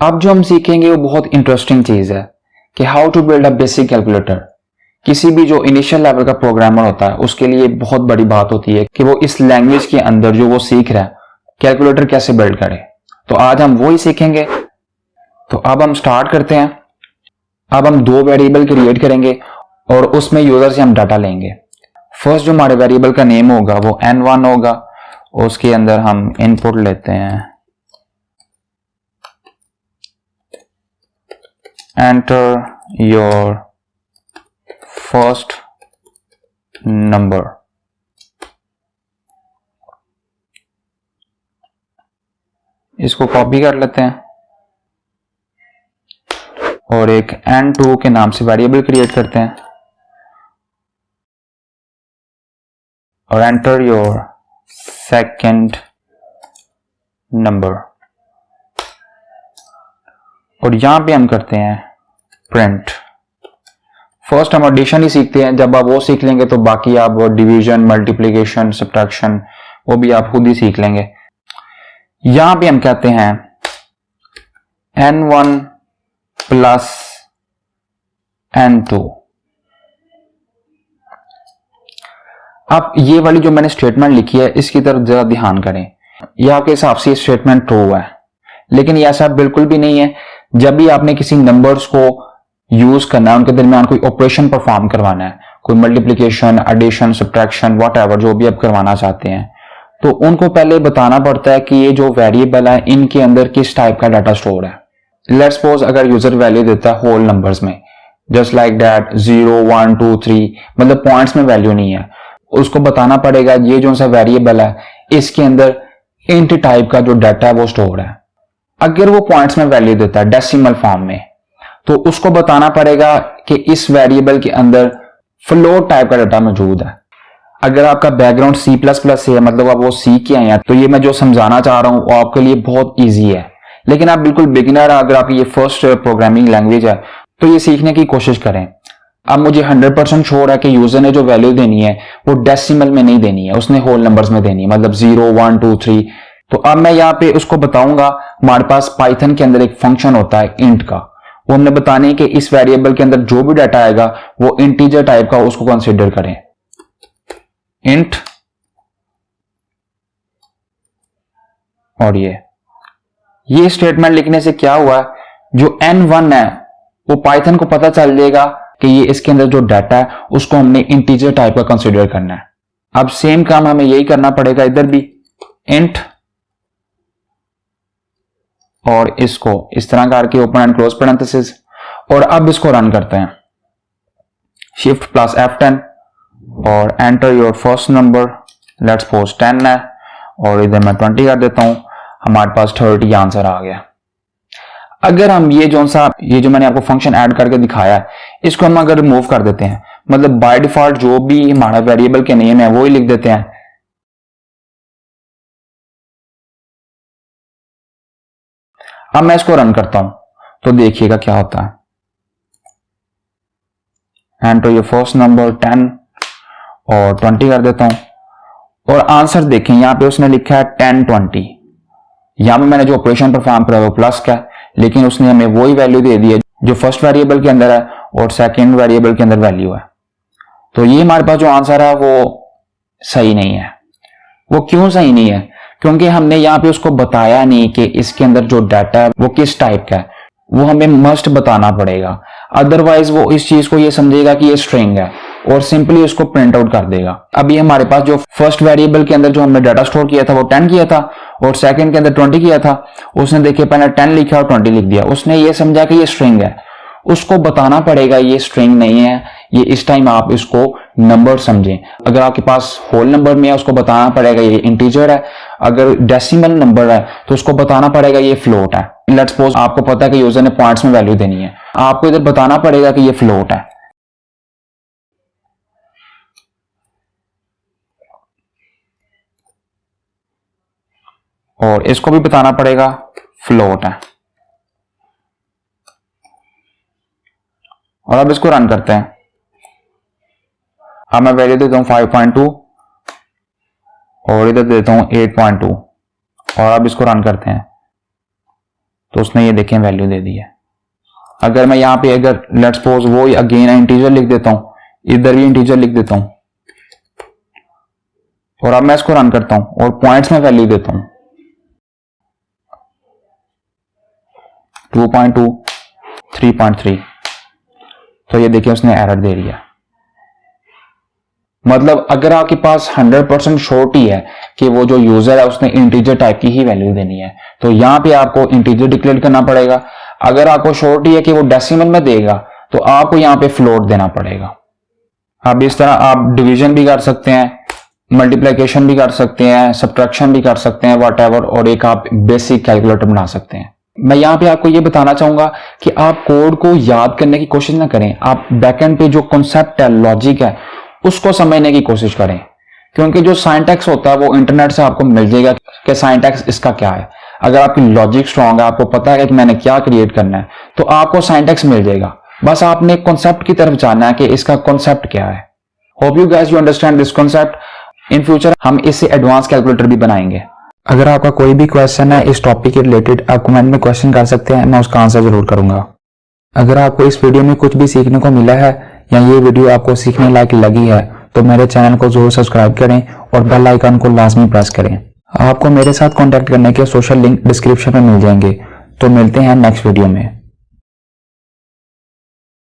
अब जो हम सीखेंगे वो बहुत इंटरेस्टिंग चीज है कि how to build a basic calculator. किसी भी जो इनिशियल लेवल का प्रोग्रामर होता है उसके लिए बहुत बड़ी बात होती है कि वो इस लैंग्वेज के अंदर जो वो सीख रहा है कैलकुलेटर कैसे बिल्ड करे। तो आज हम वो ही सीखेंगे। तो अब हम स्टार्ट करते हैं। अब हम दो वेरिएबल क्रिएट करेंगे और उसमें यूजर से हम डाटा लेंगे। फर्स्ट जो हमारे वेरिएबल का नेम होगा वो n1 होगा। उसके अंदर हम इनपुट लेते हैं एंटर योर फर्स्ट नंबर। इसको कॉपी कर लेते हैं और एक n2 के नाम से वेरिएबल क्रिएट करते हैं और एंटर योर सेकंड नंबर। और यहां पे हम करते हैं प्रिंट। फर्स्ट हम एडिशन ही सीखते हैं, जब आप वो सीख लेंगे तो बाकी आप डिवीजन, मल्टीप्लिकेशन, सब्ट्रैक्शन वो भी आप खुद ही सीख लेंगे। यहां पे हम कहते हैं n1 प्लस n2। अब ये वाली जो मैंने स्टेटमेंट लिखी है इसकी तरफ जरा ध्यान करें। यह आपके हिसाब से स्टेटमेंट ट्रू है, लेकिन यह ऐसा बिल्कुल भी नहीं है। जब भी आपने किसी नंबर्स को यूज करना है, उनके दरमियान कोई ऑपरेशन परफॉर्म करवाना है, कोई मल्टीप्लिकेशन, एडिशन, सब्ट्रैक्शन, व्हाटएवर जो भी आप करवाना चाहते हैं, तो उनको पहले बताना पड़ता है कि ये जो वेरिएबल है इनके अंदर किस टाइप का डाटा स्टोर है। लेट्स सपोज अगर यूजर वैल्यू देता है होल नंबर्स में, जस्ट लाइक दैट 0 1 2 3, मतलब पॉइंट्स में वैल्यू नहीं है, उसको बताना पड़ेगा ये जो सा वेरिएबल है इसके अंदर इंट टाइप का जो डाटा है वो स्टोर है। अगर वो पॉइंट्स में वैल्यू देता है डेसिमल फॉर्म में, तो उसको बताना पड़ेगा कि इस वेरिएबल के अंदर फ्लोट टाइप का डाटा मौजूद है। अगर आपका बैकग्राउंड C++ से है, मतलब आप वो सीख के आए हैं, तो ये मैं जो समझाना चाह रहा हूं वो आपके लिए बहुत ईजी है। लेकिन आप बिल्कुल बिगिनर, अगर आपकी ये फर्स्ट प्रोग्रामिंग लैंग्वेज है तो ये सीखने की कोशिश करें। अब मुझे 100% श्योर है कि यूजर ने जो वैल्यू देनी है वो डेसिमल में नहीं देनी है, उसने होल नंबर्स में देनी है, मतलब 0 1 2 3। तो अब मैं यहाँ पे उसको बताऊंगा। हमारे पास पाइथन के अंदर एक फंक्शन होता है इंट का, वो हमने बताने कि इस वेरिएबल के अंदर जो भी डाटा आएगा वो इंटीजर टाइप का उसको कंसीडर करें। इंट और ये स्टेटमेंट लिखने से क्या हुआ, जो n1 है वो पाइथन को पता चल जाएगा कि ये इसके अंदर जो डाटा है उसको हमने इंटीजर टाइप का कंसीडर करना है। अब सेम काम हमें यही करना पड़ेगा इधर भी, इंट और इसको इस तरह करके ओपन एंड क्लोज पैरेंथेसिस। और अब इसको रन करते हैं, शिफ्ट प्लस F10 और enter your first number. Let's suppose 10 है और इधर मैं 20 कर देता हूं, हमारे पास 30 आंसर आ गया। अगर हम ये जो मैंने आपको फंक्शन ऐड करके दिखाया है इसको हम अगर रिमूव कर देते हैं, मतलब बाय डिफॉल्ट जो भी हमारा वेरिएबल के नेम है वो ही लिख देते हैं। अब मैं इसको रन करता हूं तो देखिएगा क्या होता है। एंटर योर फर्स्ट नंबर 10 और 20 कर देता हूं और आंसर देखें, यहां पे उसने लिखा है 10 20। यहां पे मैंने जो ऑपरेशन परफॉर्म करा वो प्लस का, लेकिन उसने हमें वही वैल्यू दे दी है जो फर्स्ट वेरिएबल के अंदर है और सेकंड वेरिएबल के अंदर वैल्यू है। तो ये हमारे पास जो आंसर है वो सही नहीं है। वो क्यों सही नहीं है? क्योंकि हमने यहाँ पे उसको बताया नहीं कि इसके अंदर जो डाटा है वो किस टाइप का है, वो हमें मस्ट बताना पड़ेगा। अदरवाइज वो इस चीज को ये समझेगा कि ये स्ट्रिंग है और सिंपली उसको प्रिंट आउट कर देगा। अभी हमारे पास जो फर्स्ट वेरिएबल के अंदर जो हमने डाटा स्टोर किया था वो 10 किया था और सेकंड के अंदर 20 किया था। उसने देखिए पहले 10 लिखा और 20 लिख दिया, उसने ये समझा कि ये स्ट्रिंग है। उसको बताना पड़ेगा ये स्ट्रिंग नहीं है, ये इस टाइम आप इसको नंबर समझें। अगर आपके पास होल नंबर में है उसको बताना पड़ेगा ये इंटीजर है, अगर डेसिमल नंबर है तो उसको बताना पड़ेगा ये फ्लोट है। लेट्स सपोज आपको पता है कि यूजर ने पॉइंट्स में वैल्यू देनी है, आपको इधर बताना पड़ेगा कि ये फ्लोट है। और इसको भी बताना पड़ेगा फ्लोट है। और अब इसको रन करते हैं। अब मैं वैल्यू देता हूं 5.2 और इधर देता हूं 8.2 और अब इसको रन करते हैं तो उसने ये देखें वैल्यू दे दी है। अगर मैं यहाँ पे अगर लेट्स सपोज वो अगेन इंटीजर लिख देता हूं, इधर भी इंटीजर लिख देता हूं और अब मैं इसको रन करता हूं और पॉइंट्स में वैल्यू देता हूं 2.2, 3.3, तो ये देखिए उसने एरर दे दिया। मतलब अगर आपके पास 100% श्योरिटी है कि वो जो यूजर है उसने इंटीजर टाइप की ही वैल्यू देनी है, तो यहां पे आपको इंटीजर डिक्लेयर करना पड़ेगा। अगर आपको श्योरिटी है कि वो डेसिमल में देगा तो आपको यहां पे फ्लोट देना पड़ेगा। अब इस तरह आप डिवीजन भी कर सकते हैं, मल्टीप्लिकेशन भी कर सकते हैं, सब्ट्रैक्शन भी कर सकते हैं, व्हाटएवर, और एक आप बेसिक कैलकुलेटर बना सकते हैं। मैं यहां पे आपको ये बताना चाहूंगा कि आप कोड को याद करने की कोशिश ना करें, आप बैकएंड पे जो कॉन्सेप्ट है, लॉजिक है, उसको समझने की कोशिश करें, क्योंकि जो साइंटैक्स होता है वो इंटरनेट से आपको मिल जाएगा कि साइंटैक्स इसका क्या है। अगर आपकी लॉजिक स्ट्रांग है, आपको पता है कि मैंने क्या क्रिएट करना है, तो आपको साइंटैक्स मिल जाएगा। बस आपने कॉन्सेप्ट की तरफ जाना है कि इसका कॉन्सेप्ट क्या है। Hope you guys you understand this concept. In future हम इससे एडवांस कैलकुलेटर भी बनाएंगे। अगर आपका कोई भी क्वेश्चन है इस टॉपिक के रिलेटेड, आप कमेंट में क्वेश्चन कर सकते हैं, मैं उसका आंसर जरूर करूंगा। अगर आपको इस वीडियो में कुछ भी सीखने को मिला है या ये वीडियो आपको सीखने लायक लगी है तो मेरे चैनल को जरूर सब्सक्राइब करें और बेल आइकन को लाजमी प्रेस करें। आपको मेरे साथ कांटेक्ट करने के सोशल लिंक डिस्क्रिप्शन में मिल जाएंगे। तो मिलते हैं नेक्स्ट वीडियो में।